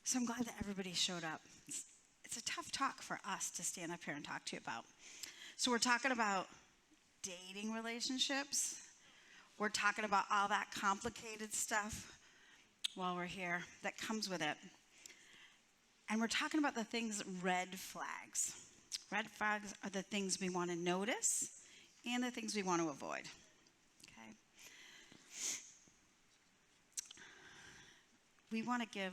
So I'm glad that everybody showed up. It's a tough talk for us to stand up here and talk to you about. So we're talking about dating relationships. We're talking about all that complicated stuff while we're here that comes with it. And we're talking about the things, red flags. Red flags are the things we want to notice and the things we want to avoid. Okay? We want to give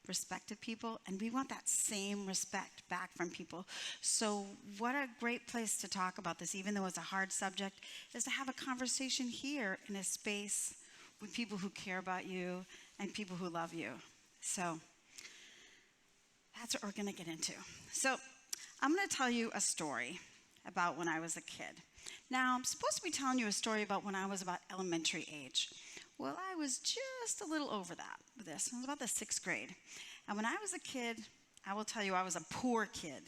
respect to people, and we want that same respect back from people. So what a great place to talk about this, even though it's a hard subject, is to have a conversation here in a space with people who care about you and people who love you. So that's what we're going to get into. So I'm going to tell you a story about when I was a kid. Now, I'm supposed to be telling you a story about when I was about elementary age. Well, I was just a little over that with this. I was about the 6th grade. And when I was a kid, I will tell you, I was a poor kid.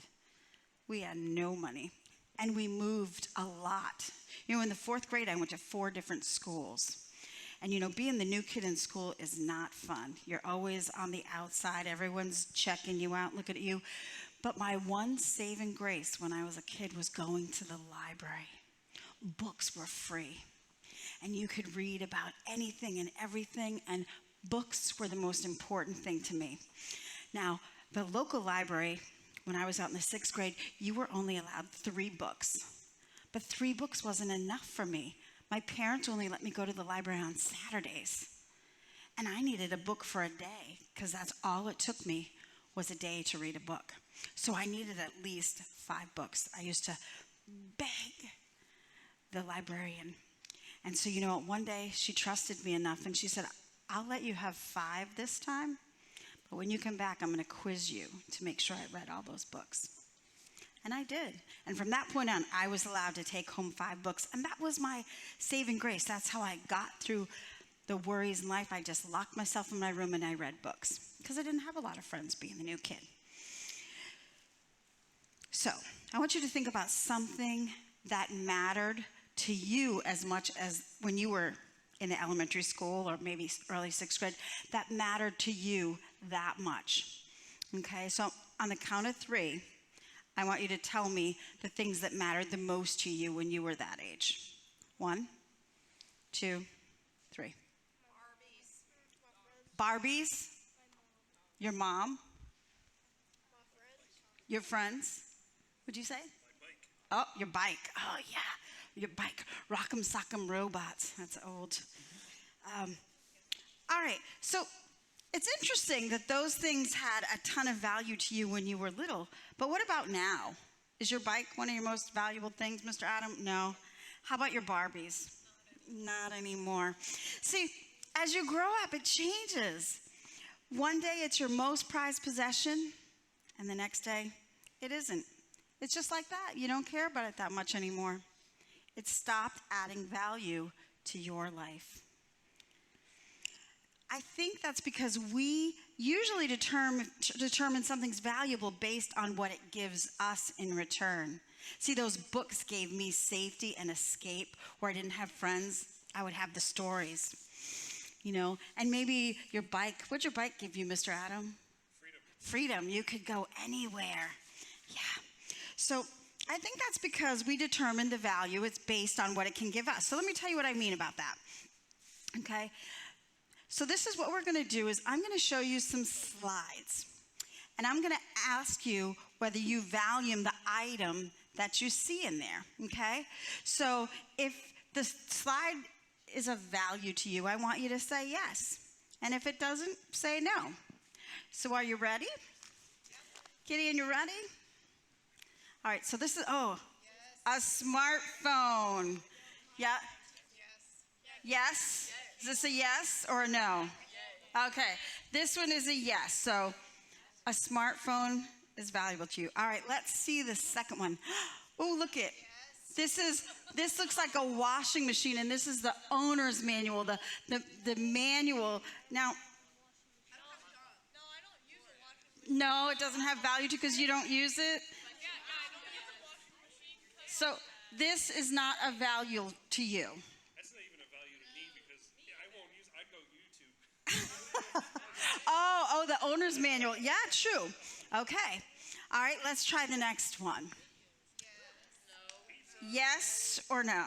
We had no money. And we moved a lot. You know, in the 4th grade, I went to 4 different schools. And, you know, being the new kid in school is not fun. You're always on the outside. Everyone's checking you out, looking at you. But my one saving grace when I was a kid was going to the library. Books were free. And you could read about anything and everything, and books were the most important thing to me. Now, the local library, when I was out in the 6th grade, you were only allowed 3 books. But 3 books wasn't enough for me. My parents only let me go to the library on Saturdays. And I needed a book for a day, because that's all it took me was a day to read a book. So I needed at least 5 books. I used to beg the librarian. And so, you know, one day she trusted me enough, and she said, I'll let you have 5 this time, but when you come back, I'm going to quiz you to make sure I read all those books. And I did. And from that point on, I was allowed to take home 5 books, and that was my saving grace. That's how I got through the worries in life. I just locked myself in my room and I read books, because I didn't have a lot of friends being the new kid. So I want you to think about something that mattered to you as much as when you were in the elementary school or maybe early 6th grade, that mattered to you that much. Okay, so on the count of 3, I want you to tell me the things that mattered the most to you when you were that age. 1, 2, 3. Barbies? Your mom? Your friends? What'd you say? My bike. Oh, your bike. Oh, yeah. Your bike. Rock'em Sock'em Robots. That's old. All right. So it's interesting that those things had a ton of value to you when you were little. But what about now? Is your bike one of your most valuable things, Mr. Adam? No. How about your Barbies? Not anymore. See, as you grow up, it changes. One day it's your most prized possession, and the next day it isn't. It's just like that. You don't care about it that much anymore. It stopped adding value to your life. I think that's because we usually determine something's valuable based on what it gives us in return. See, those books gave me safety and escape. Where I didn't have friends, I would have the stories. You know, and maybe your bike. What'd your bike give you, Mr. Adam? Freedom. You could go anywhere. Yeah. So I think that's because we determine the value. It's based on what it can give us. So let me tell you what I mean about that. Okay. So this is what we're going to do is I'm going to show you some slides. And I'm going to ask you whether you value the item that you see in there. Okay. So if the slide is of value to you, I want you to say yes. And if it doesn't, say no. So are you ready? Gideon, you ready? All right, so this is, a smartphone. Yeah? Yes? Is this a yes or a no? Okay, this one is a yes. So a smartphone is valuable to you. All right, let's see the second one. Oh, look it. This looks like a washing machine, and this is the owner's manual, the manual. Now, no, it doesn't have value to you because you don't use it. So this is not a value to you. That's not even a value to me because I won't use. I go YouTube. Oh, the owner's manual. Yeah, true. Okay. All right, let's try the next one. Yes or no?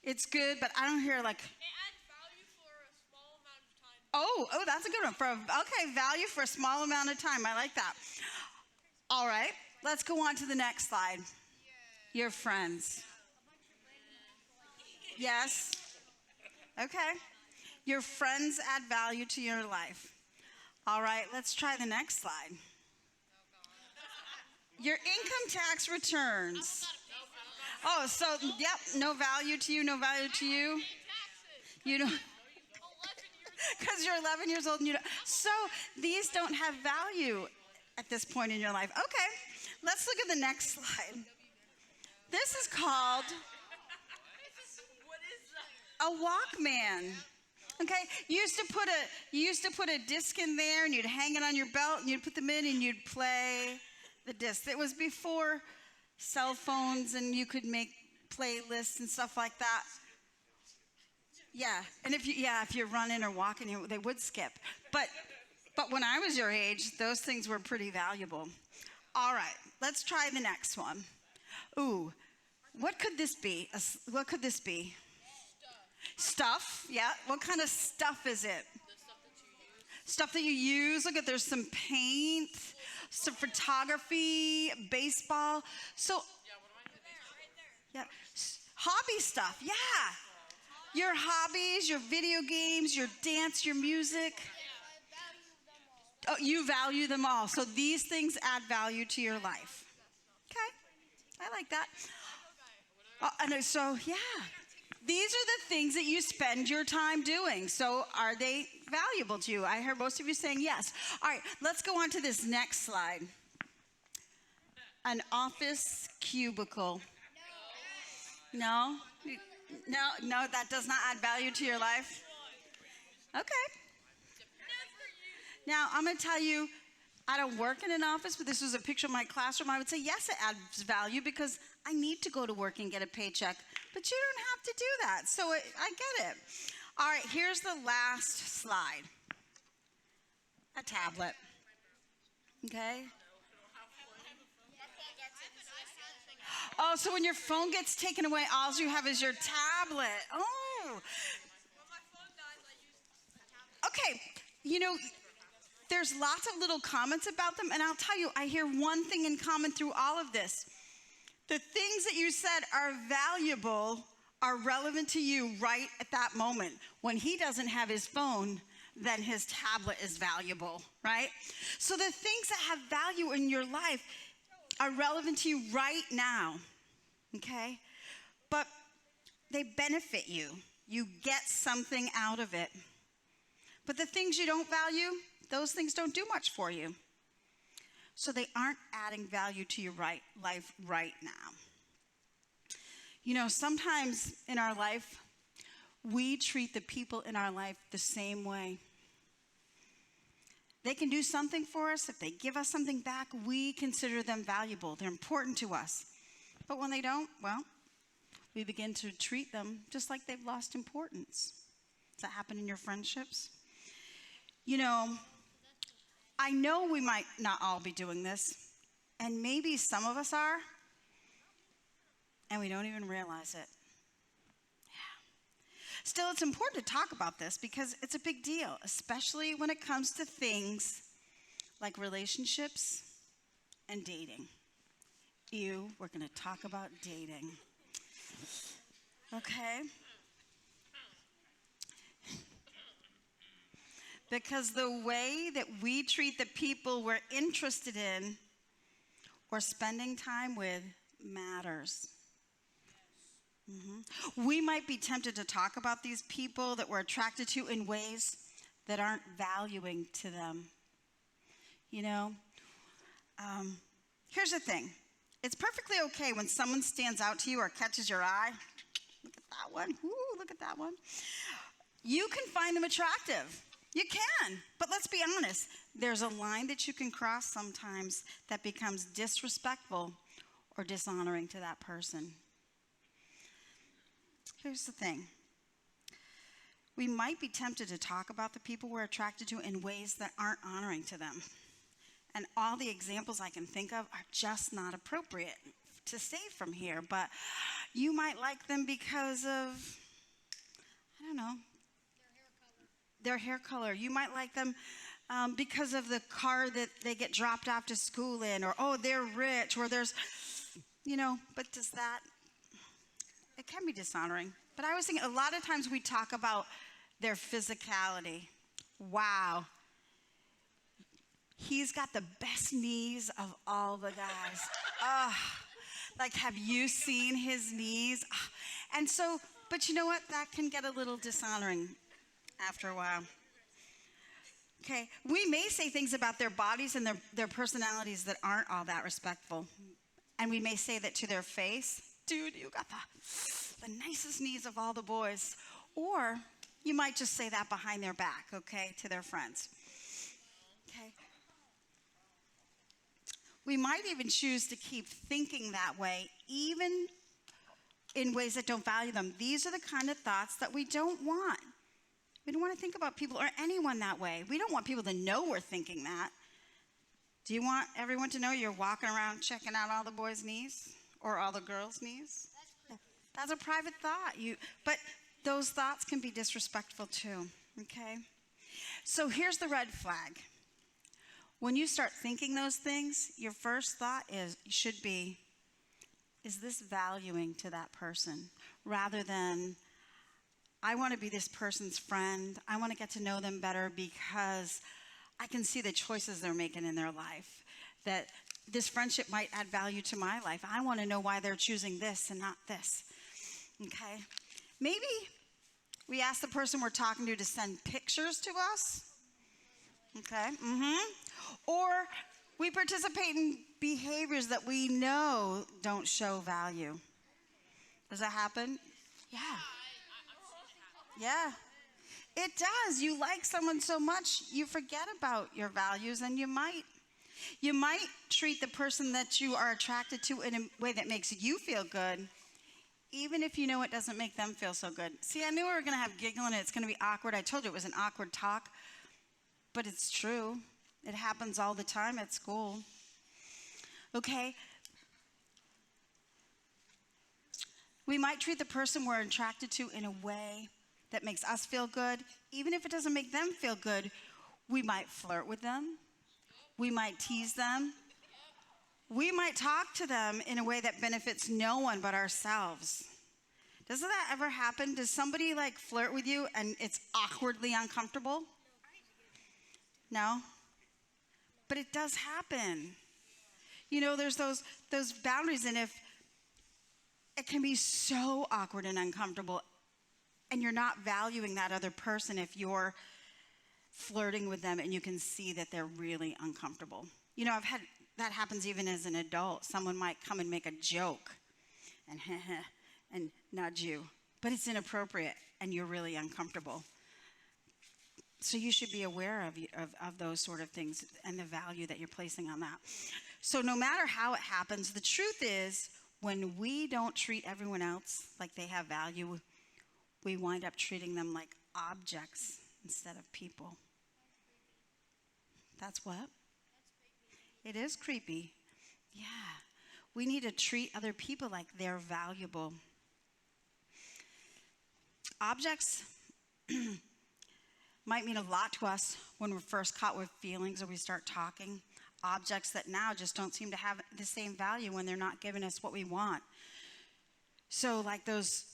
It's good, but I don't hear like. It adds value for a small amount of time. Oh, that's a good one. Okay, value for a small amount of time. I like that. All right, let's go on to the next slide. Your friends. Yes. Okay. Your friends add value to your life. All right, let's try the next slide. Your income tax returns. Oh, so, yep, no value to you, no value to you. You don't, because you're 11 years old and you don't. So these don't have value at this point in your life. Okay, let's look at the next slide. This is called a Walkman. Okay, you used to put a disc in there and you'd hang it on your belt and you'd put them in and you'd play the disc. It was before cell phones and you could make playlists and stuff like that. Yeah, and if you're running or walking, they would skip. But when I was your age, those things were pretty valuable. All right, let's try the next one. Ooh, what could this be? What could this be? Stuff, yeah. What kind of stuff is it? Stuff that you use. Look at, there's some paint, some photography, baseball. So, yeah, hobby stuff, yeah. Your hobbies, your video games, your dance, your music. Oh, you value them all. So these things add value to your life. Okay, I like that. So, yeah. These are the things that you spend your time doing. So are they valuable to you? I heard most of you saying yes. All right, let's go on to this next slide. An office cubicle. No? No, that does not add value to your life? Okay. Now, I'm going to tell you, I don't work in an office, but this was a picture of my classroom. I would say, yes, it adds value because I need to go to work and get a paycheck. But you don't have to do that. So I get it. All right, here's the last slide. A tablet. Okay? Oh, so when your phone gets taken away, all you have is your tablet. Oh. Okay, there's lots of little comments about them, and I'll tell you, I hear one thing in common through all of this. The things that you said are valuable are relevant to you right at that moment. When he doesn't have his phone, then his tablet is valuable, right? So the things that have value in your life are relevant to you right now, okay? But they benefit you. You get something out of it. But the things you don't value, those things don't do much for you. So they aren't adding value to your life right now. Sometimes in our life, we treat the people in our life the same way. They can do something for us. If they give us something back, we consider them valuable. They're important to us. But when they don't, well, we begin to treat them just like they've lost importance. Does that happen in your friendships? I know we might not all be doing this, and maybe some of us are, and we don't even realize it. Yeah. Still, it's important to talk about this because it's a big deal, especially when it comes to things like relationships and dating. We're going to talk about dating. Okay? Because the way that we treat the people we're interested in or spending time with matters. Mm-hmm. We might be tempted to talk about these people that we're attracted to in ways that aren't valuing to them. Here's the thing. It's perfectly okay when someone stands out to you or catches your eye. Look at that one. Ooh, look at that one. You can find them attractive. You can, but let's be honest. There's a line that you can cross sometimes that becomes disrespectful or dishonoring to that person. Here's the thing. we might be tempted to talk about the people we're attracted to in ways that aren't honoring to them. And all the examples I can think of are just not appropriate to say from here. But you might like them because of, I don't know, their hair color. You might like them because of the car that they get dropped off to school in, or, oh, they're rich, or there's, but does that, it can be dishonoring. But I was thinking, a lot of times we talk about their physicality. Wow. He's got the best knees of all the guys. Like, have you seen his knees? And so, but you know what? That can get a little dishonoring after a while. Okay, we may say things about their bodies and their personalities that aren't all that respectful. And we may say that to their face. Dude, you got the nicest knees of all the boys. Or you might just say that behind their back, okay, to their friends. Okay. We might even choose to keep thinking that way, even in ways that don't value them. These are the kind of thoughts that we don't want. We don't want to think about people or anyone that way. We don't want people to know we're thinking that. Do you want everyone to know you're walking around checking out all the boys' knees or all the girls' knees? That's a private thought. But those thoughts can be disrespectful too, okay? So here's the red flag. When you start thinking those things, your first thought should be, is this valuing to that person? Rather than, I want to be this person's friend. I want to get to know them better because I can see the choices they're making in their life. That this friendship might add value to my life. I want to know why they're choosing this and not this. Okay? Maybe we ask the person we're talking to send pictures to us. Okay? Or we participate in behaviors that we know don't show value. Does that happen? Yeah. Yeah. It does. You like someone so much, you forget about your values, and you might treat the person that you are attracted to in a way that makes you feel good, even if you know it doesn't make them feel so good. See, I knew we were going to have giggling and it's going to be awkward. I told you it was an awkward talk, but it's true. It happens all the time at school. Okay? We might treat the person we're attracted to in a way that makes us feel good. Even if it doesn't make them feel good, we might flirt with them. We might tease them. We might talk to them in a way that benefits no one but ourselves. Doesn't that ever happen? Does somebody flirt with you and it's awkwardly uncomfortable? No? But it does happen. There's those boundaries, and if it can be so awkward and uncomfortable, and you're not valuing that other person if you're flirting with them and you can see that they're really uncomfortable. I've had that happens even as an adult. Someone might come and make a joke and nudge you, but it's inappropriate and you're really uncomfortable. So you should be aware of those sort of things and the value that you're placing on that. So no matter how it happens, the truth is when we don't treat everyone else like they have value, we wind up treating them like objects instead of people. That's what? It is creepy. Yeah. We need to treat other people like they're valuable. Objects might mean a lot to us when we're first caught with feelings or we start talking. Objects that now just don't seem to have the same value when they're not giving us what we want. So like those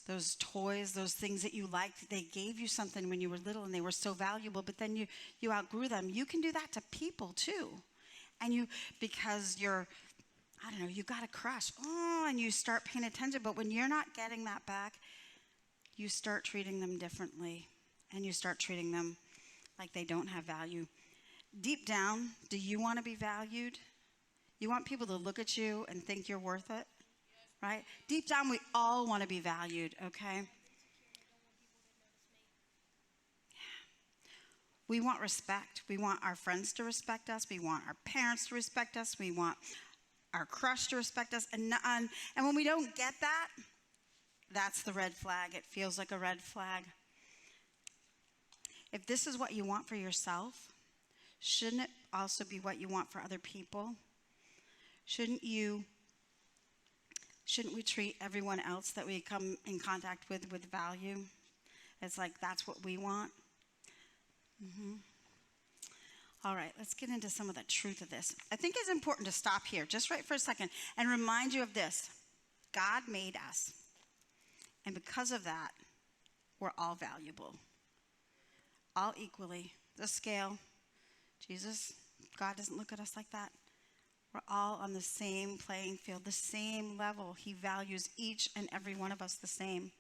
toys, those things that you liked, they gave you something when you were little and they were so valuable, but then you outgrew them. You can do that to people too. And because you got a crush, and you start paying attention, but when you're not getting that back, you start treating them differently and you start treating them like they don't have value. Deep down, do you want to be valued? You want people to look at you and think you're worth it? Right? Deep down, we all want to be valued, okay? We want respect. We want our friends to respect us. We want our parents to respect us. We want our crush to respect us. And when we don't get that, that's the red flag. It feels like a red flag. If this is what you want for yourself, shouldn't it also be what you want for other people? Shouldn't we treat everyone else that we come in contact with value? It's like that's what we want. All right, let's get into some of the truth of this. I think it's important to stop here just right for a second and remind you of this. God made us. And because of that, we're all valuable. All equally. The scale. Jesus, God doesn't look at us like that. We're all on the same playing field, the same level. He values each and every one of us the same.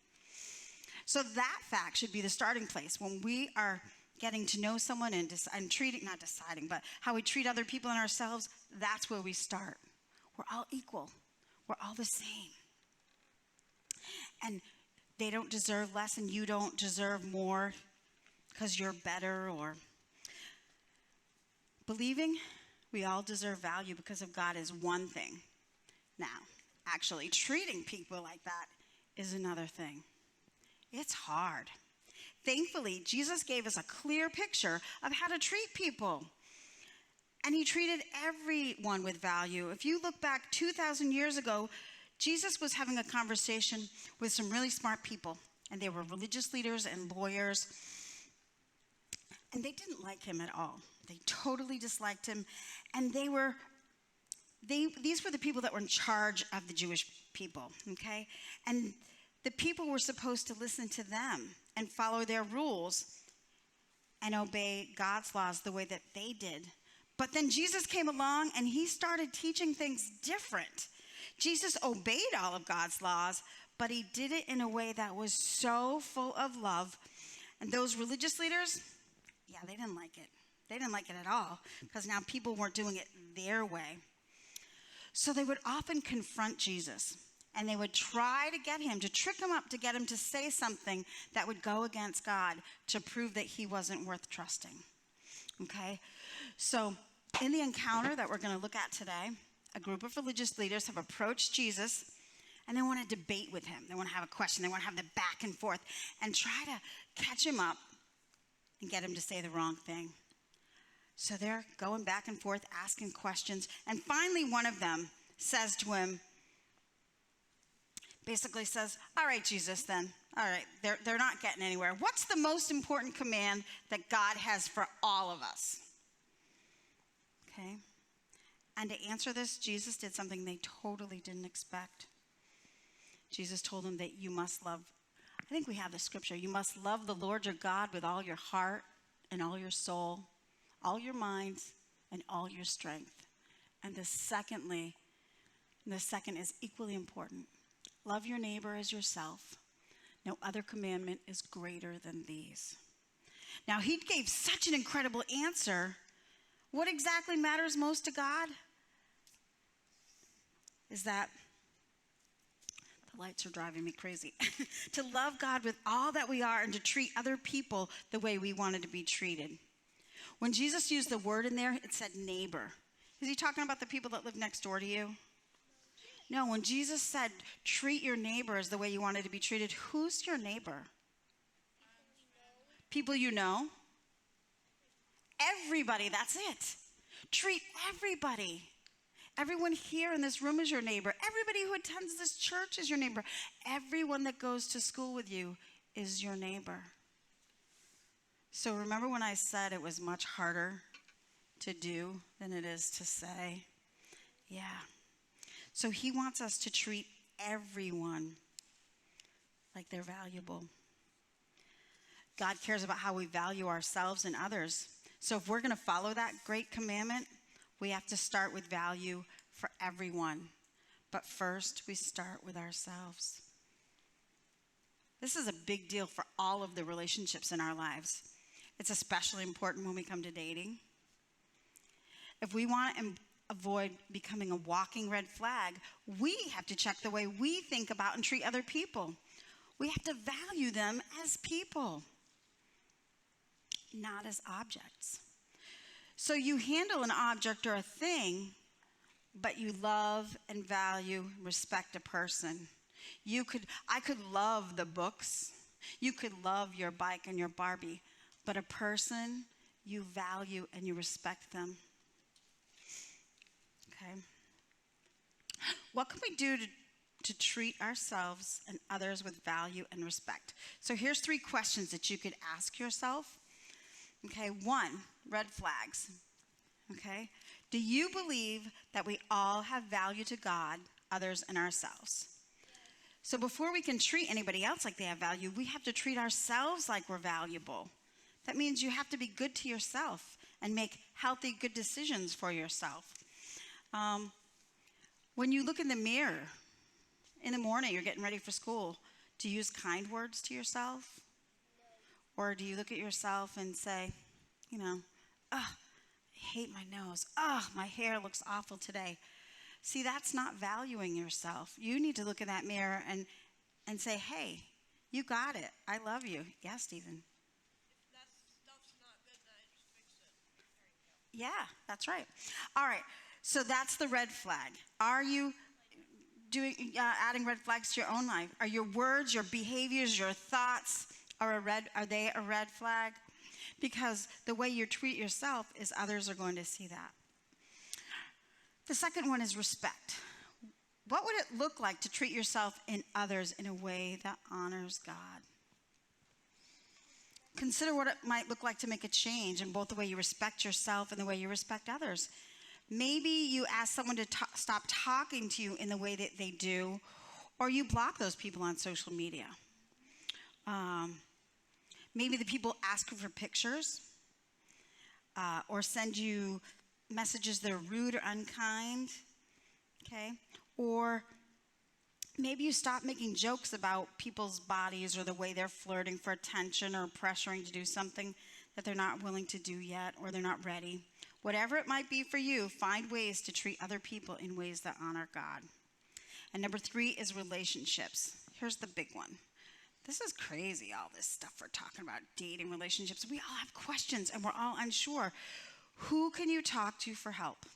So that fact should be the starting place when we are getting to know someone and treating, not deciding, but how we treat other people and ourselves. That's where we start. We're all equal. We're all the same. And they don't deserve less and you don't deserve more because you're better, or believing we all deserve value because of God is one thing. Now, actually treating people like that is another thing. It's hard. Thankfully, Jesus gave us a clear picture of how to treat people. And he treated everyone with value. If you look back 2,000 years ago, Jesus was having a conversation with some really smart people. And they were religious leaders and lawyers. And they didn't like him at all. They totally disliked him. And these were the people that were in charge of the Jewish people, okay? And the people were supposed to listen to them and follow their rules and obey God's laws the way that they did. But then Jesus came along and he started teaching things different. Jesus obeyed all of God's laws, but he did it in a way that was so full of love. And those religious leaders, yeah, they didn't like it. They didn't like it at all because now people weren't doing it their way. So they would often confront Jesus. And they would try to get him, to trick him up, to get him to say something that would go against God to prove that he wasn't worth trusting. Okay? So in the encounter that we're going to look at today, a group of religious leaders have approached Jesus and they want to debate with him. They want to have a question. They want to have the back and forth and try to catch him up and get him to say the wrong thing. So they're going back and forth, asking questions. And finally, one of them says to him, basically says, all right, Jesus, then. All right, they're not getting anywhere. What's the most important command that God has for all of us? Okay. And to answer this, Jesus did something they totally didn't expect. Jesus told them that you must love, I think we have the scripture, you must love the Lord your God with all your heart and all your soul, all your mind, and all your strength. And the second is equally important. Love your neighbor as yourself. No other commandment is greater than these. Now, he gave such an incredible answer. What exactly matters most to God is that the lights are driving me crazy. To love God with all that we are and to treat other people the way we wanted to be treated. When Jesus used the word in there, it said neighbor. Is he talking about the people that live next door to you? No, when Jesus said, treat your neighbor as the way you wanted to be treated, who's your neighbor? People you know? Everybody, that's it. Treat everybody. Everyone here in this room is your neighbor. Everybody who attends this church is your neighbor. Everyone that goes to school with you is your neighbor. So remember when I said it was much harder to do than it is to say? Yeah. So he wants us to treat everyone like they're valuable. God cares about how we value ourselves and others. So if we're going to follow that great commandment, we have to start with value for everyone. But first, we start with ourselves. This is a big deal for all of the relationships in our lives. It's especially important when we come to dating. If we want to avoid becoming a walking red flag, we have to check the way we think about and treat other people. We have to value them as people, not as objects. So you handle an object or a thing, but you love and value, respect a person. I could love the books. You could love your bike and your Barbie, but a person you value and you respect them. Okay. What can we do to treat ourselves and others with value and respect? So here's 3 questions that you could ask yourself. Okay, 1, red flags. Okay, do you believe that we all have value to God, others, and ourselves? So before we can treat anybody else like they have value, we have to treat ourselves like we're valuable. That means you have to be good to yourself and make healthy, good decisions for yourself. When you look in the mirror in the morning, you're getting ready for school, do you use kind words to yourself? Or do you look at yourself and say, ugh, I hate my nose. Ugh, my hair looks awful today. See, that's not valuing yourself. You need to look in that mirror and say, hey, you got it. I love you. Yeah, Stephen. If that stuff's not good, then I just fix it. There you go. Yeah, that's right. All right, so that's the red flag. Are you adding red flags to your own life? Are your words, your behaviors, your thoughts, are they a red flag? Because the way you treat yourself is others are going to see that. The second one is respect. What would it look like to treat yourself and others in a way that honors God? Consider what it might look like to make a change in both the way you respect yourself and the way you respect others. Maybe you ask someone to stop talking to you in the way that they do, or you block those people on social media. Maybe the people ask you for pictures or send you messages that are rude or unkind, okay? Or maybe you stop making jokes about people's bodies or the way they're flirting for attention or pressuring to do something that they're not willing to do yet or they're not ready. Whatever it might be for you, find ways to treat other people in ways that honor God. And number 3 is relationships. Here's the big one. This is crazy, all this stuff we're talking about, dating, relationships. We all have questions and we're all unsure. Who can you talk to for help?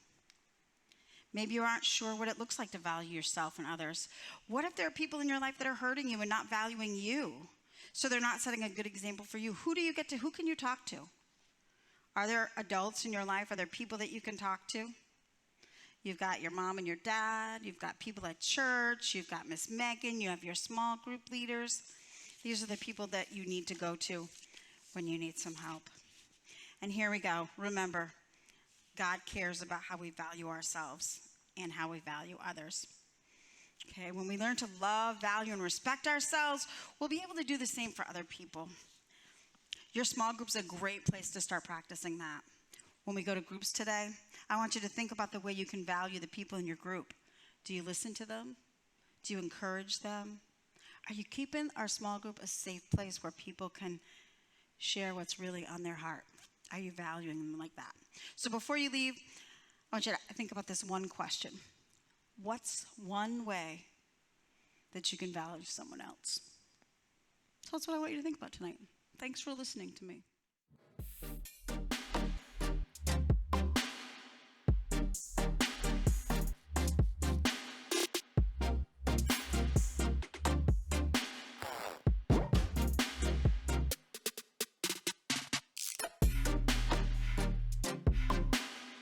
Maybe you aren't sure what it looks like to value yourself and others. What if there are people in your life that are hurting you and not valuing you? So they're not setting a good example for you. Who can you talk to? Are there adults in your life? Are there people that you can talk to? You've got your mom and your dad. You've got people at church. You've got Miss Megan. You have your small group leaders. These are the people that you need to go to when you need some help. And here we go. Remember, God cares about how we value ourselves and how we value others. Okay, when we learn to love, value, and respect ourselves, we'll be able to do the same for other people. Your small group's a great place to start practicing that. When we go to groups today, I want you to think about the way you can value the people in your group. Do you listen to them? Do you encourage them? Are you keeping our small group a safe place where people can share what's really on their heart? Are you valuing them like that? So before you leave, I want you to think about this one question. What's one way that you can value someone else? So that's what I want you to think about tonight. Thanks for listening to me.